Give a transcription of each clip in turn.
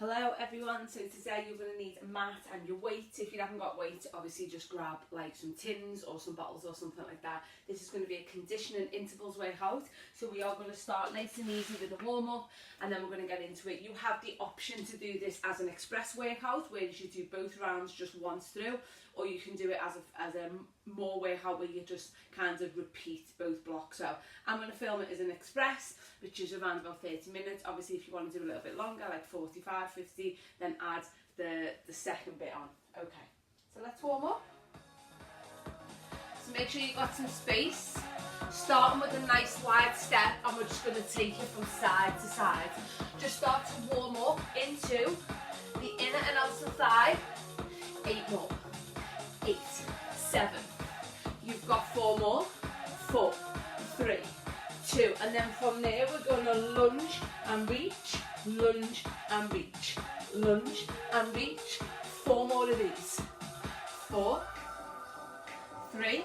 Hello everyone, so today you're going to need a mat and your weight. If you haven't got weight, obviously just grab like some tins or some bottles or something like that. This is going to be a conditioning intervals workout, so we are going to start nice and easy with a warm up and then we're going to get into it. You have the option to do this as an express workout where you should do both rounds just once through, or you can do it as a more workout where you just kind of repeat both blocks. So I'm going to film it as an express, which is around about 30 minutes. Obviously if you want to do a little bit longer, like 45, 50, then add the second bit on. Okay, so let's warm up. So make sure you've got some space, starting with a nice wide step, and we're just going to take it from side to side. Just start to warm up into the inner and outer thigh. 8 more. 8, 7. You've got 4 more. 4, 3, 2, and then from there we're going to lunge and reach, lunge and reach, lunge and reach. 4 more of these. 4, 3,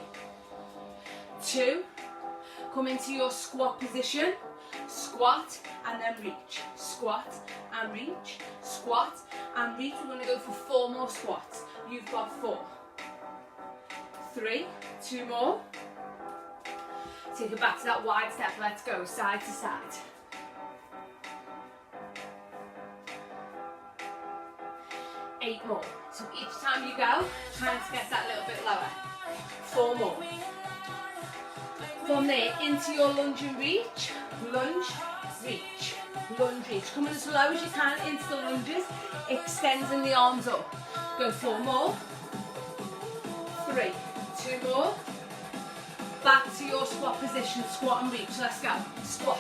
2. Come into your squat position. Squat and then reach. Squat and reach. Squat and reach. We're going to go for 4 more squats. You've got 4, 3, 2 more. Take it back to that wide step. Let's go side to side. 8 more. So each time you go, trying to get that little bit lower. 4 more. From there, into your lunge and reach. Lunge, reach, lunge, reach. Coming as low as you can into the lunges, extending the arms up. Go 4 more. 3, 2 more. Back to your squat position, squat and reach. Let's go. Squat,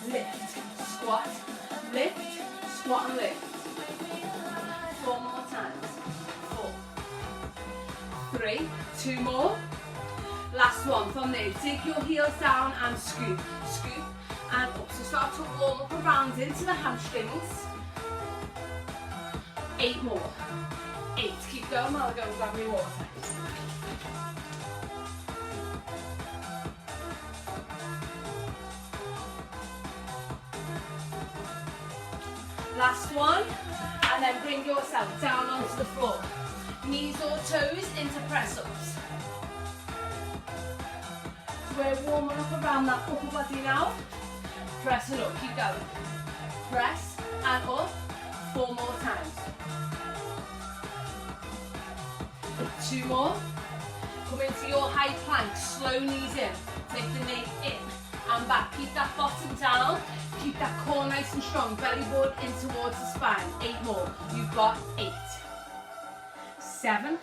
lift, squat, lift, squat and lift. 4 more times. 4, 3, 2 more. Last one. From there, take your heels down and scoop, scoop and up. So start to warm up around into the hamstrings. 8 more. 8. Keep going while I go and grab me water. Last one, and then bring yourself down onto the floor. Knees or toes into press-ups. So we're warming up around that upper body now. Press it up, keep going. Press and up, 4 more times. 2 more. Come into your high plank, slow knees in. Take the knee in and back. Keep that bottom down. Keep that core nice and strong. Belly button in towards the spine. 8 more. You've got 8. 7.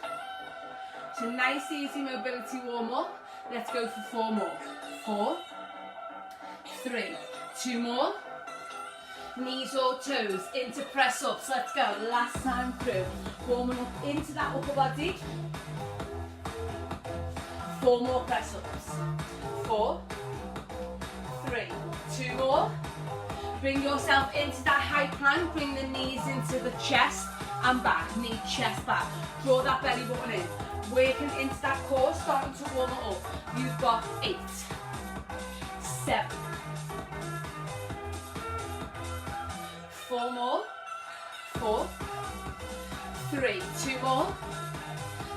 So nice easy mobility warm up. Let's go for 4 more. 4, 3, 2 more. Knees or toes into press ups. Let's go. Last time through. Warming up into that upper body. 4 more press ups. 4, 3, 2 more. Bring yourself into that high plank. Bring the knees into the chest and back. Knee, chest, back. Draw that belly button in. Working into that core, starting to warm it up. You've got 8, 7, 4 more. 4, 3, 2 more.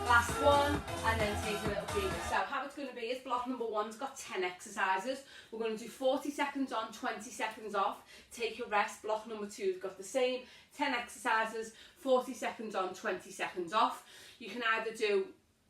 Last one, and then take a little breather. So how it's going to be is block number 1's got 10 exercises. We're going to do 40 seconds on, 20 seconds off. Take a rest. Block number 2's got the same 10 exercises, 40 seconds on, 20 seconds off. You can either do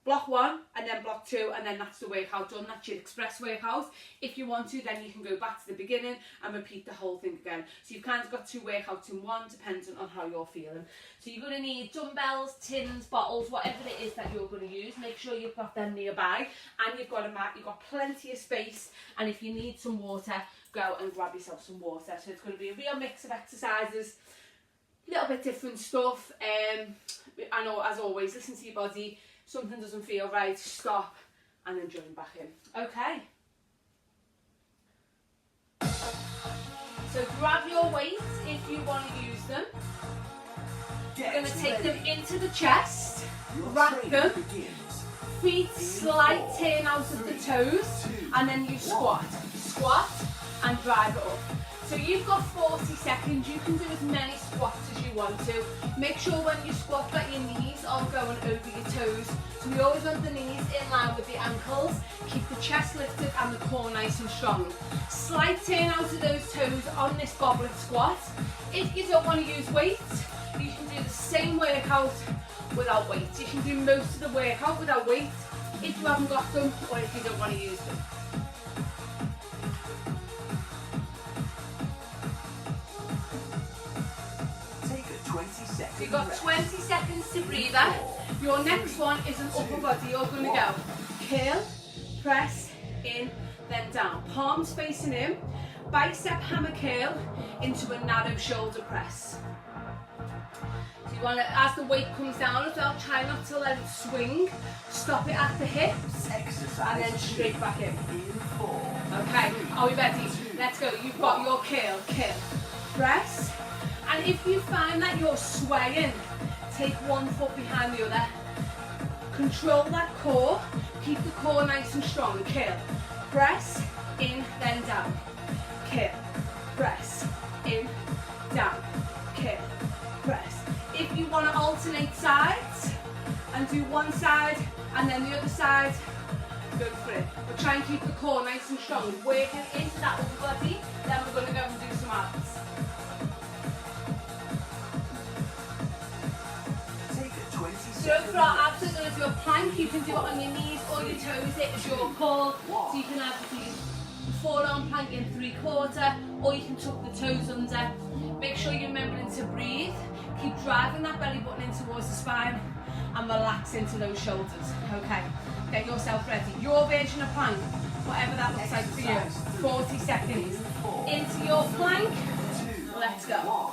block 1 and then block 2, and then that's the workout done. That's your express workout. If you want to, then you can go back to the beginning and repeat the whole thing again. So you've kind of got 2 workouts in one, depending on how you're feeling. So you're going to need dumbbells, tins, bottles, whatever it is that you're going to use. Make sure you've got them nearby, and you've got a mat. You've got plenty of space, and if you need some water, go and grab yourself some water. So it's going to be a real mix of exercises, a little bit different stuff. I know, as always, listen to your body. Something doesn't feel right, stop and then join back in. Okay. So grab your weights if you want to use them. You're going to take them into the chest, wrap them, feet slight turn out of the toes, and then you squat. Squat and drive it up. So you've got 40 seconds. You can do as many squats as you want to. Make sure when you squat that your knees aren't going over your toes. So we always want the knees in line with the ankles. Keep the chest lifted and the core nice and strong. Slight turn out of those toes on this goblet squat. If you don't want to use weights, you can do the same workout without weights. You can do most of the workout without weights if you haven't got them or if you don't want to use them. So you've got 20 seconds to breathe out. Your next one is an upper body. You're going to go curl, press, in, then down. Palms facing in, bicep hammer curl into a narrow shoulder press. So you want to, as the weight comes down as well, try not to let it swing. Stop it at the hips and then straight back in. Okay, are we ready? Let's go. You've got your curl, press. And if you find that you're swaying, take one foot behind the other. Control that core. Keep the core nice and strong. Curl, press, in, then down. Curl, press, in, down. Curl, press. If you want to alternate sides and do one side and then the other side, go for it. But try and keep the core nice and strong. Working into that upper body, then we're going to go and do some abs. So for our abs, we're going to do a plank. You can do it on your knees or your toes. It is your call. So you can have the forearm plank in 3/4, or you can tuck the toes under. Make sure you're remembering to breathe. Keep driving that belly button in towards the spine and relax into those shoulders. Okay, get yourself ready. Your version of plank, whatever that looks like for you. 40 seconds. Into your plank. Let's go.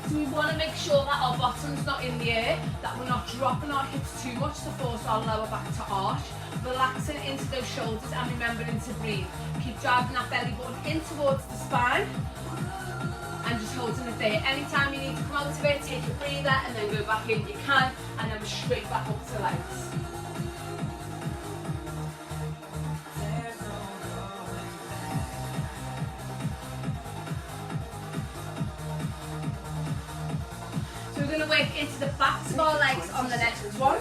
So we want to make sure that our bottom's not in the air, that we're not dropping our hips too much to force our lower back to arch. Relaxing into those shoulders and remembering to breathe. Keep driving that belly button in towards the spine and just holding it there. Anytime you need to come out of it, take a breather and then go back in. You can, and then we're straight back up to legs. So we're going to work into the backs of our legs on the next one.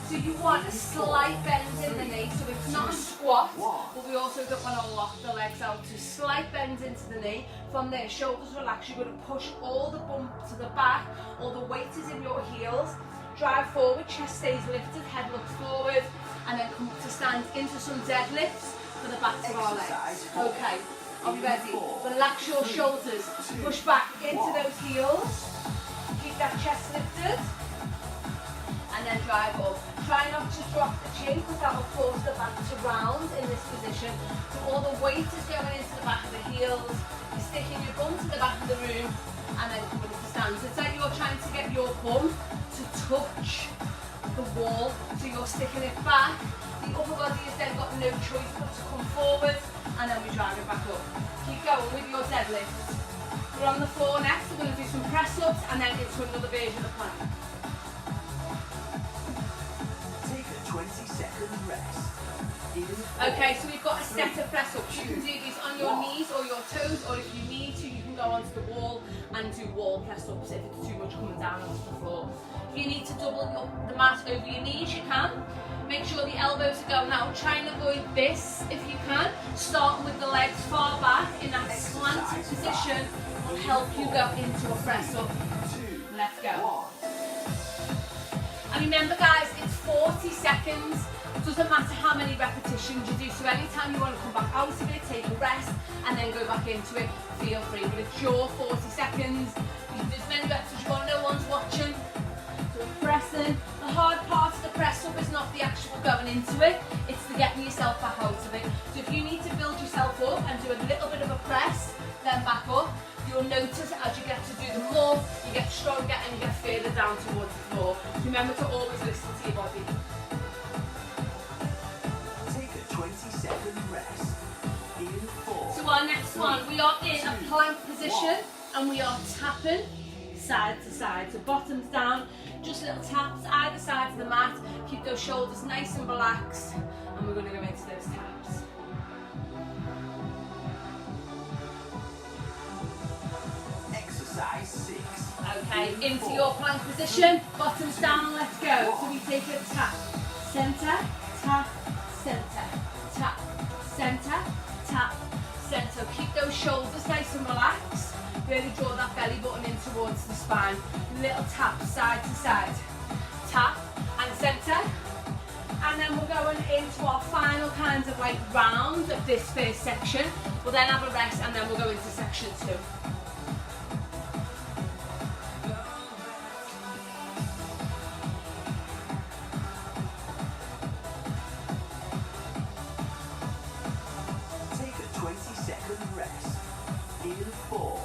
So you want a slight bend in the knee, so it's not a squat, but we also don't want to lock the legs out. So slight bend into the knee. From there, shoulders relax. You're going to push all the bump to the back, all the weight is in your heels. Drive forward, chest stays lifted, head looks forward, and then come to stand into some deadlifts for the backs of our legs. Okay, are we ready? Relax your shoulders, push back into those heels, keep that chest lifted, and then drive up. Try not to drop the chin because that will force the back to round in this position. So all the weight is going into the back of the heels. You're sticking your bum to the back of the room and then coming to stand. So it's like you're trying to get your bum to touch the wall. So you're sticking it back. The upper body has then got no choice but to come forward and then we drive it back up. Keep going with your deadlifts. We're on the floor next. We're going to do some press ups and then into another version of plank. 20-second rest. Okay, so we've got a set of press ups. You can do these on your knees or your toes, or if you need to, you can go onto the wall and do wall press ups if it's too much coming down onto the floor. If you need to double the mat over your knees, you can. Make sure the elbows are going out. Try and avoid this if you can. Starting with the legs far back in that slanted position will help you go into a press up. Let's go. And remember guys, it's 40 seconds. It doesn't matter how many repetitions you do. So anytime you want to come back out of it, take a rest and then go back into it, feel free. But it's your 40 seconds. You can do as many reps as you want, no one's watching. So we're pressing. The hard part of the press up is not the actual going into it, it's the getting yourself back out of it. So if you need to build yourself up and do a little bit of a press, then back up, you'll notice as you get to do them more, you get stronger and you get further down towards the floor. Remember to always listen to your body. Take a 20-second rest. In 4. So our next one, we are in a plank position and we are tapping side to side. So bottoms down, just little taps either side of the mat. Keep those shoulders nice and relaxed and we're going to go into those taps. Okay, into your plank position, bottoms down, let's go. So we take a tap, centre, tap, centre, tap, centre, tap, centre. Keep those shoulders nice and relaxed. Really draw that belly button in towards the spine. Little tap side to side. Tap and centre. And then we're going into our final kind of like round of this first section. We'll then have a rest and then we'll go into section 2. Take a 20-second rest. In 4.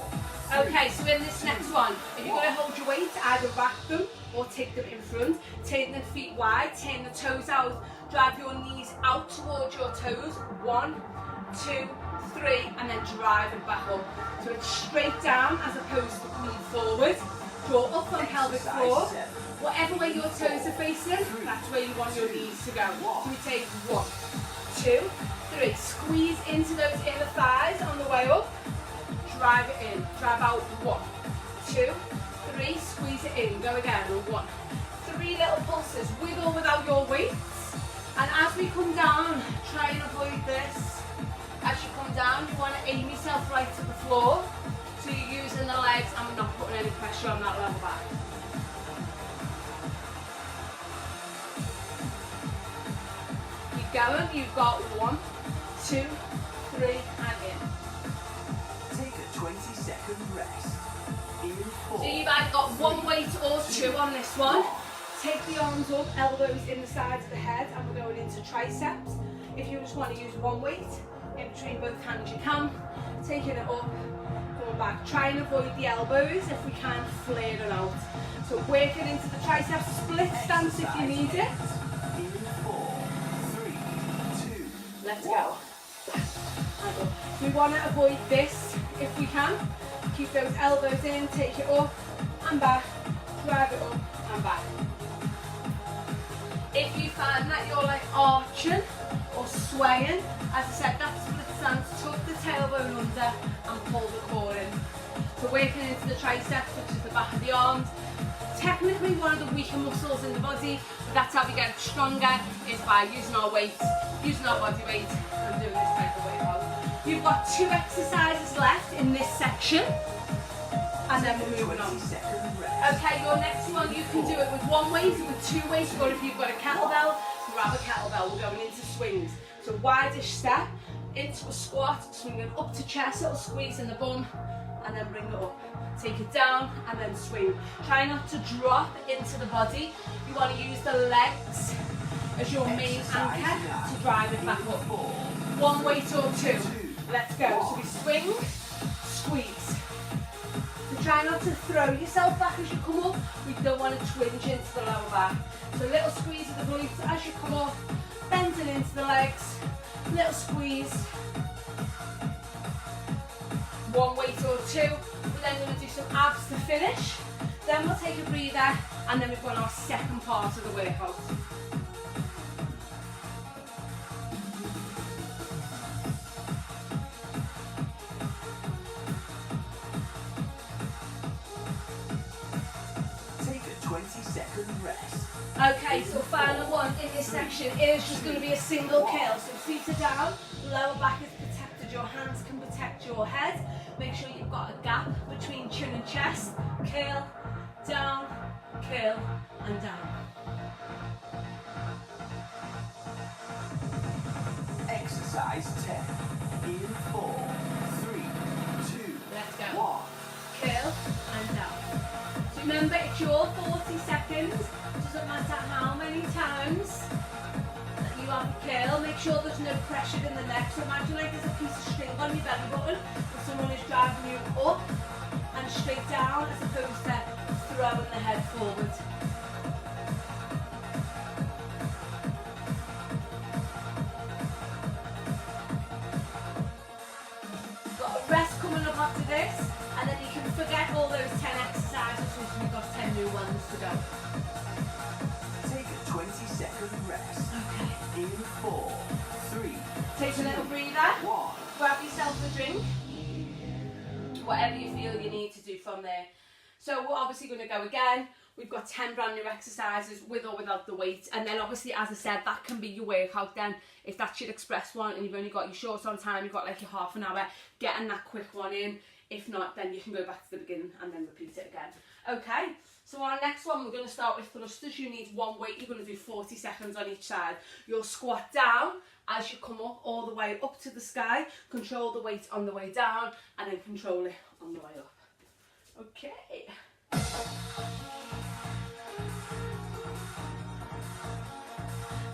Okay, so in this next one, if you're going to hold your weight, either rack them or take them in front. Take the feet wide, turn the toes out, drive your knees out towards your toes. 1, 2, 3, and then drive it back up. So it's straight down as opposed to lean forward. Draw up on pelvic floor. Whatever way your toes are facing, that's where you want your knees to go. So we take 1, 2, 3. Squeeze into those inner thighs on the way up. Drive it in. Drive out. 1, 2, 3. Squeeze it in. Go again. 1. 3 little pulses, with or without your weights. And as we come down, try and avoid this. As you come down, you want to aim yourself right to the floor. So you're using the legs and we're not putting any pressure on that level back. Keep going. You've got 1, 2, 3, and in. Take a 20-second rest. In 4. So you've either got 1 weight or 2 on this one. Take the arms up, elbows in the sides of the head, and we're going into triceps. If you just want to use 1 weight in between both hands, you can. Taking it up, going back. Try and avoid the elbows if we can, flare it out. So working into the triceps, split stance if you need it. In 4, 3, 2. Let's go. We want to avoid this if we can. Keep those elbows in, take it up and back, drive it up and back. If you find that you're like arching or swaying, as I said, that split stance, tuck the tailbone under and pull the core in. So working into the triceps, which is the back of the arms. Technically one of the weaker muscles in the body, but that's how we get stronger, is by using our weight, using our body weight and doing this type of workout. You've got 2 exercises left in this section and then we're moving on. Okay, your next one you can do it with 1 weight, with 2 weights, or if you've got a kettlebell, grab a kettlebell. We're going into swings. So wideish step, into a squat, swinging up to chest, little squeeze in the bum, and then bring it up. Take it down and then swing. Try not to drop into the body. You want to use the legs as your main anchor to drive it back up. 1 weight or 2. Let's go. So we swing, squeeze. So try not to throw yourself back as you come up. We don't want to twinge into the lower back. So little squeeze of the glutes as you come up, bending into the legs, little squeeze. 1 weight or 2. We're then going to do some abs to finish. Then we'll take a breather and then we've got our second part of the workout. Take a 20-second rest. Okay, so final one in this section is just going to be a single curl. So feet are down, lower back is protected, your hands can protect your head. Make sure you've got a gap between chin and chest. Curl, down, curl, and down. Exercise 10. In 4, 3, 2, Let's go. 1. Curl and down. So remember, it's your 40 seconds. Doesn't matter how many times that you have a curl. Make sure there's no pressure in the neck. So imagine like there's a piece of string on your belly button, but someone is driving you up and straight down as opposed to throwing the head forward. Got a rest coming up after this, and then you can forget all those 10 exercises because we've got 10 new ones to go. Take a 20-second rest. Okay. In 4, 3, Take a little breather. 1. Grab yourself a drink. Whatever you feel you need to do from there. So we're obviously going to go again. We've got 10 brand new exercises with or without the weight. And then obviously, as I said, that can be your workout then. If that's your express one and you've only got your shorts on time, you've got like your half an hour, getting that quick one in. If not, then you can go back to the beginning and then repeat it again. Okay, so our next one, we're going to start with thrusters. You need one weight. You're going to do 40 seconds on each side. You'll squat down as you come up, all the way up to the sky. Control the weight on the way down and then control it on the way up. Okay.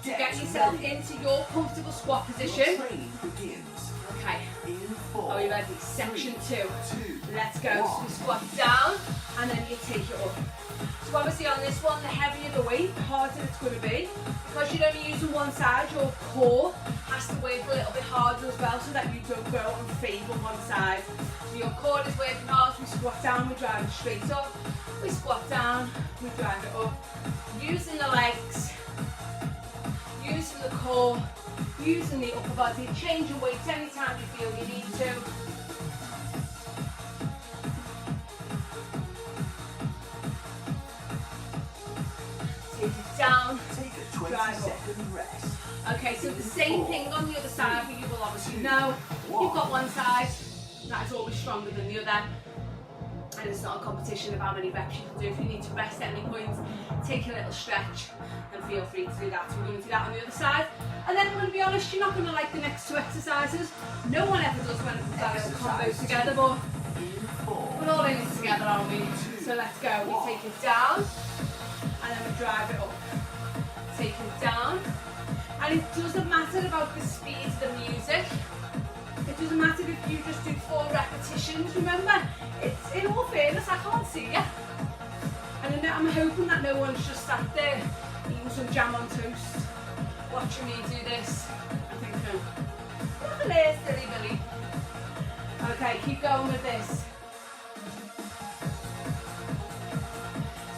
To get yourself into your comfortable squat position. Your training begins. Okay. In 4. Are you ready? Section 2. 2. Let's go. So we squat down and then you take it up. So obviously on this one, the heavier the weight, the harder it's going to be. Because you're only using one side, your core has to work a little bit harder as well so that you don't go and favour one side. So your core is working hard. We squat down, we drive it straight up. We squat down, we drive it up. Using the legs, using the core, using the upper body, changing weights anytime you feel you need to. Take it down, Take a 20-second rest. Okay, so the same thing on the other side, but you will obviously know you've got one side that is always stronger than the other. And it's not a competition of how many reps you can do. If you need to rest at any point, take a little stretch and feel free to do that. So we're going to do that on the other side. And then I'm going to be honest, you're not going to like the next two exercises. No one ever does when it's that little combo together, but we're all in it together, aren't we? So let's go. We take it down and then we drive it up. Take it down. And it doesn't matter about the speed of the music. It doesn't matter if you just do 4 repetitions, remember? It's, in all fairness, I can't see you. And I'm hoping that no one's just sat there eating some jam on toast, watching me do this, and thinking, look at this, silly Billy. Okay, keep going with this.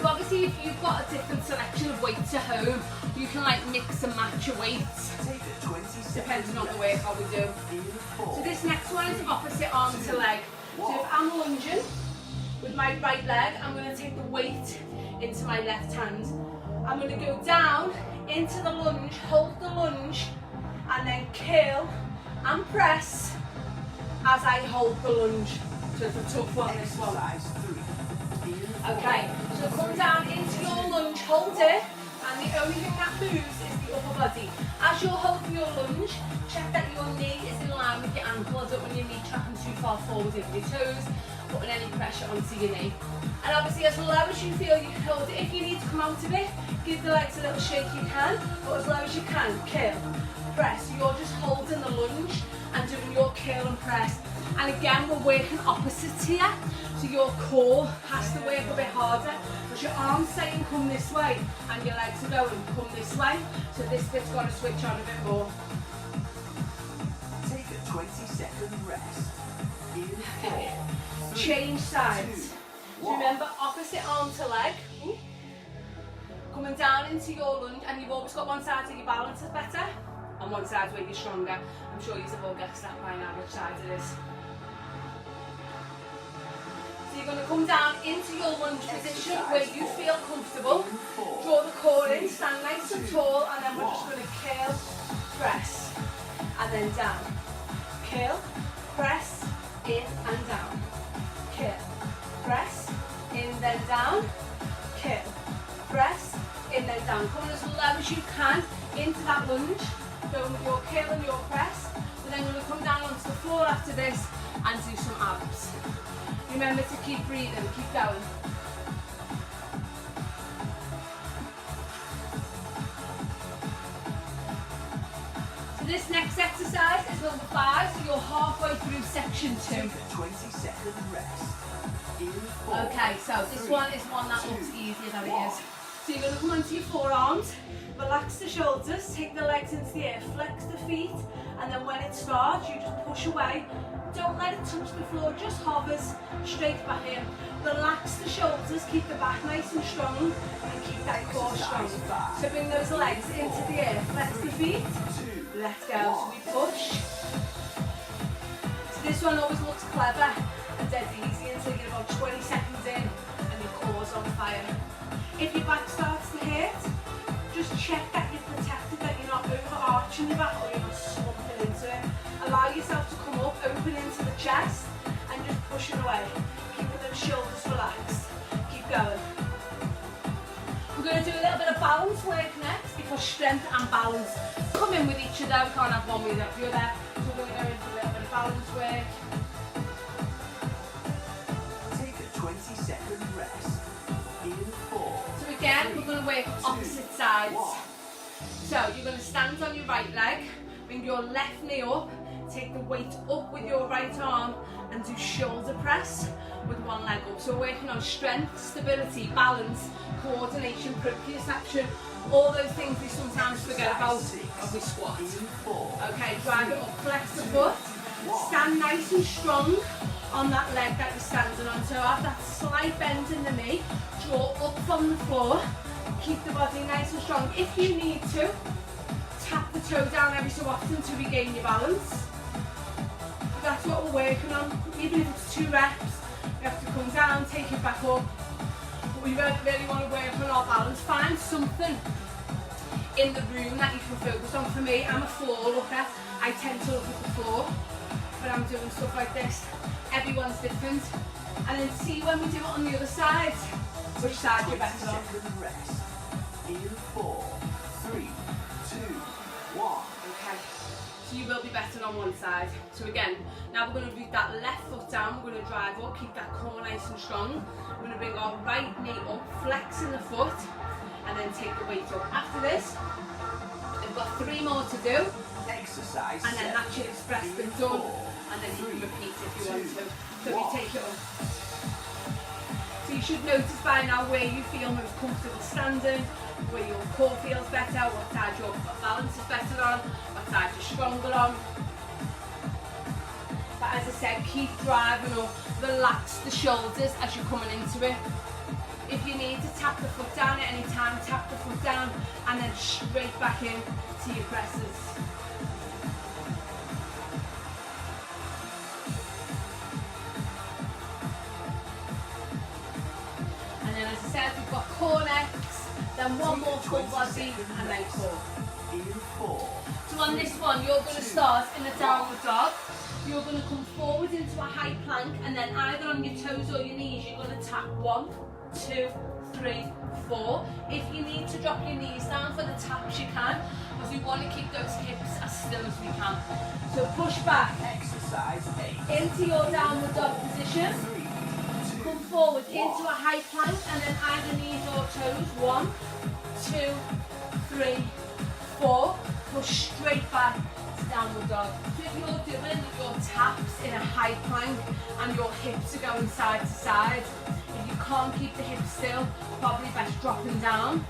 So obviously if you've got a different selection of weights at home, you can like mix and match your weights. Take a 20-second Depending on the workout we do. So this next one is opposite arm to leg. So if I'm lunging with my right leg, I'm going to take the weight into my left hand. I'm going to go down into the lunge, hold the lunge, and then curl and press as I hold the lunge. So it's a tough one, this one. Okay, so come down into your lunge, hold it, and the only thing that moves is the upper body. As you're holding your lunge, check that your knee is in line with your ankle. I don't want your knee tracking too far forward over your toes, putting any pressure onto your knee. And obviously as low as you feel you can hold it. If you need to come out of it, give the legs a little shake you can, but as low as you can, curl, press. So you're just holding the lunge and doing your curl and press. And again, we're working opposites here. So your core has to work a bit harder because your arms saying come this way and your legs are going come this way. So this bit's got to switch on a bit more. Take a 20-second rest. In 4. Change sides. So remember, opposite arm to leg. Coming down into your lunge, and you've always got one side so your balance is better, and one side where you're stronger. I'm sure you've all guessed that by now which side it is. So you're going to come down into your lunge position where you feel comfortable. Draw the core in, stand nice and tall, and then we're just going to curl, press, and then down. Curl, press, in and down. Curl, press, in then down. Curl, press, in then down. Come as low as you can into that lunge. Going with your curl and your press. And then you're going to come down onto the floor after this and do some abs. Remember to keep breathing, keep going. So this next exercise is number 5, so you're halfway through section 2. Take a 20-second rest. In 4. Okay, so this one is one that looks easier than it is. So you're going to come onto your forearms, relax the shoulders, take the legs into the air, flex the feet, and then when it starts, you just push away. Don't let it touch the floor, just hovers straight back in. Relax the shoulders, keep the back nice and strong, and keep that core strong. So bring those legs into the air, flex the feet, let's go. So we push. So this one always looks clever and dead easy until you're about 20 seconds in, and you for strength and balance. Come in with each other, we can't have one without the other. So we're going to go into a little bit of balance work. Take a 20-second rest. In 4. So again, we're going to work opposite sides. So you're going to stand on your right leg, bring your left knee up, take the weight up with your right arm and do shoulder press with one leg up. So we're working on strength, stability, balance, coordination, proprioception, all those things we sometimes forget about when we squat. Okay, drive it up, flex the foot, stand nice and strong on that leg that you're standing on. So have that slight bend in the knee, draw up from the floor, keep the body nice and strong. If you need to, tap the toe down every so often to regain your balance. That's what we're working on. Even if it's 2 reps, you have to come down, take it back up. But we really want to work on our balance. Find something in the room that you can focus on. For me, I'm a floor looker. I tend to look at the floor when I'm doing stuff like this. Everyone's different. And then see when we do it on the other side, which side you're better on. Rest. In 4, 3, 2, 1. Okay. So you will be better on one side. So again, now we're going to root that left foot down, we're going to drive up, keep that core nice and strong. We're going to bring our right knee up, flexing the foot, and then take the weight up. After this, we've got 3 more to do. Exercise. And then that's your express been done, and then you can repeat if you want to. So we take it up. So you should notice by now where you feel most comfortable standing, where your core feels better, what side your balance is better on, what side you're stronger on. But as I said, keep driving up, relax the shoulders as you're coming into it. If you need to tap the foot down at any time, tap the foot down and then straight back in to your presses. And then as I said, we've got core next, then one more full body and then core. So on this one, you're going to start in a downward dog. You're going to come forward into a high plank and then either on your toes or your knees, you're going to tap 1, 2, 3, 4. If you need to drop your knees down for the taps, you can, because we want to keep those hips as still as we can. So push back. Exercise 8. Into your downward dog position. Come forward into a high plank and then either knees or toes. 1, 2, 3, 4. Push straight back to downward dog. So if you're doing your taps in a high plank and your hips are going side to side, if you can't keep the hips still, probably best dropping down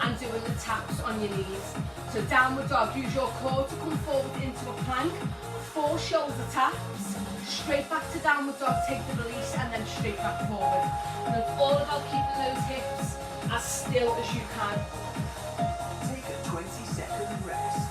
and doing the taps on your knees. So downward dog, use your core to come forward into a plank, 4 shoulder taps, straight back to downward dog, take the release and then straight back forward. And it's all about keeping those hips as still as you can. Take a 20-second rest.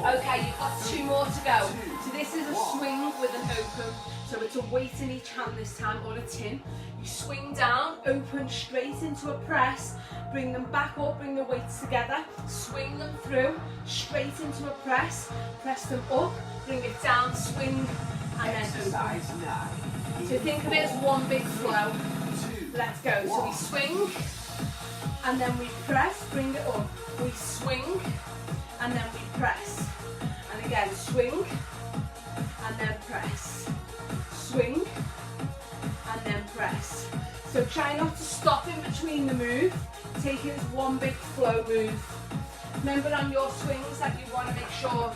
Okay, you've got 2 more to go. So this is a swing with an open. So it's a weight in each hand this time, or a tin. You swing down, open straight into a press, bring them back up, bring the weights together, swing them through, straight into a press them up, bring it down, swing, and then open. So think of it as one big flow. Let's go. So we swing, and then we press, bring it up. We swing, and then we press. And again, swing, and then press. Swing, and then press. So try not to stop in between the move. Take it as one big flow move. Remember on your swings that you want to make sure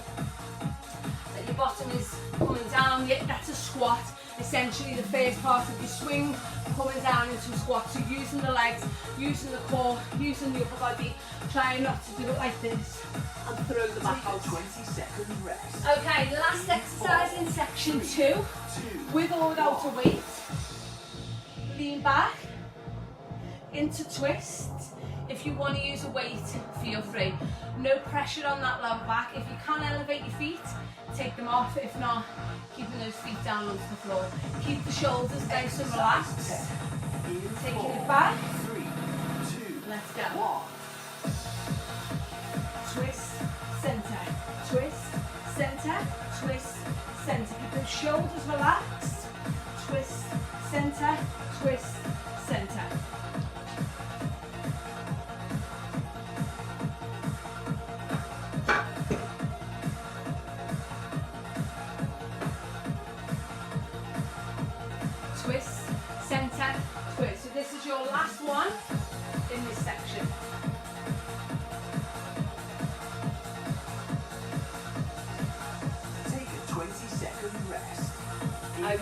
that your bottom is coming down. Yeah, that's a squat. Essentially the first part of your swing coming down into a squat. So using the legs, using the core, using the upper body. Try not to do it like this and throw the back out. 20-second rest. Okay, last exercise in section 2. With or without a weight. Lean back into twist. If you want to use a weight, feel free. No pressure on that low back. If you can elevate your feet, take them off. If not, keeping those feet down onto the floor. Keep the shoulders nice and relaxed. Taking it back. 3, 2, let's go. 1. Twist, center, twist, center, twist, center. Keep those shoulders relaxed. Twist, center, twist, center.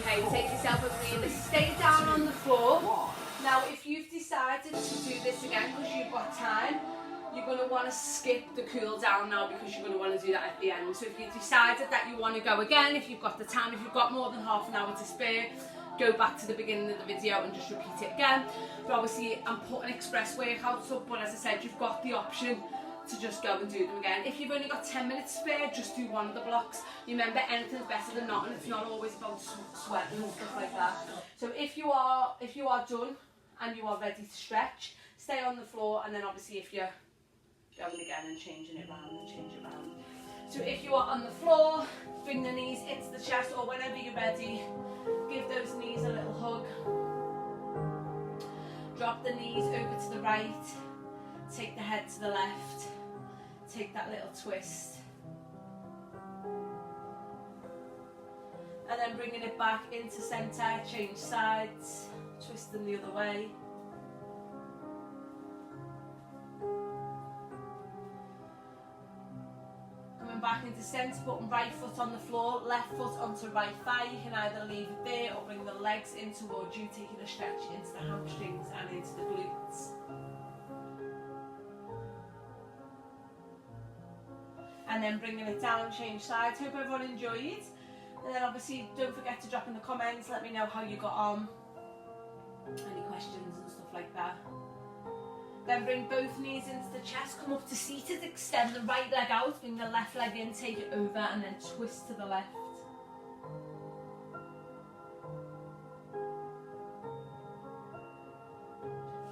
Okay, take yourself a breather. Stay down on the floor. Now, if you've decided to do this again because you've got time, you're going to want to skip the cool down now because you're going to want to do that at the end. So if you've decided that you want to go again, if you've got the time, if you've got more than half an hour to spare, go back to the beginning of the video and just repeat it again. But obviously I'm putting express workouts up, but as I said, you've got the option to just go and do them again. If you've only got 10 minutes spare, just do one of the blocks. Remember, anything's better than not, and it's not always about sweating and stuff like that. So if you are done and you are ready to stretch, stay on the floor, and then obviously if you're going again and changing it around and change it around. So if you are on the floor, bring the knees into the chest, or whenever you're ready, give those knees a little hug. Drop the knees over to the right, take the head to the left, take that little twist. And then bringing it back into centre, change sides, twist them the other way. Coming back into centre, putting right foot on the floor, left foot onto right thigh. You can either leave it there or bring the legs in towards you, taking a stretch into the hamstrings and into the glutes. And then bringing it down, change sides. Hope everyone enjoyed. And then obviously don't forget to drop in the comments, let me know how you got on, any questions and stuff like that. Then bring both knees into the chest, come up to seated, extend the right leg out, bring the left leg in, take it over and then twist to the left.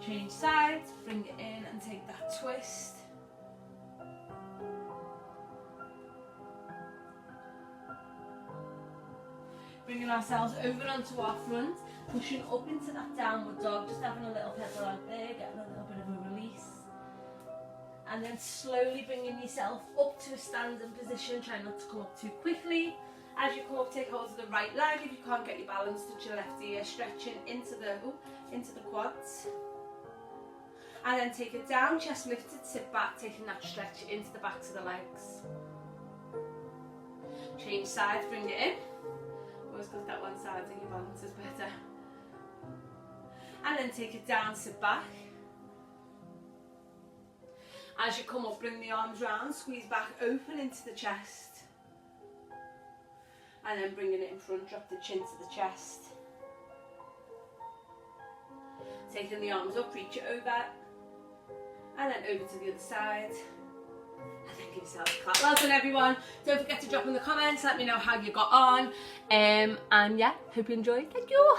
Change sides, bring it in and take that twist. Bringing ourselves over onto our front, pushing up into that downward dog, just having a little pedal out there, getting a little bit of a release. And then slowly bringing yourself up to a standing position, try not to come up too quickly. As you come up, take hold of the right leg. If you can't get your balance, touch your left ear, stretching into the quads. And then take it down, chest lifted, sit back, taking that stretch into the backs of the legs. Change sides, bring it in. Always got that one side, so your balance is better. And then take it down, sit back. As you come up, bring the arms round, squeeze back, open into the chest. And then bringing it in front, drop the chin to the chest. Taking the arms up, reach it over. And then over to the other side. And then give yourself a clap. Well done everyone. Don't forget to drop in the comments, let me know how you got on. And yeah, hope you enjoyed. Thank you.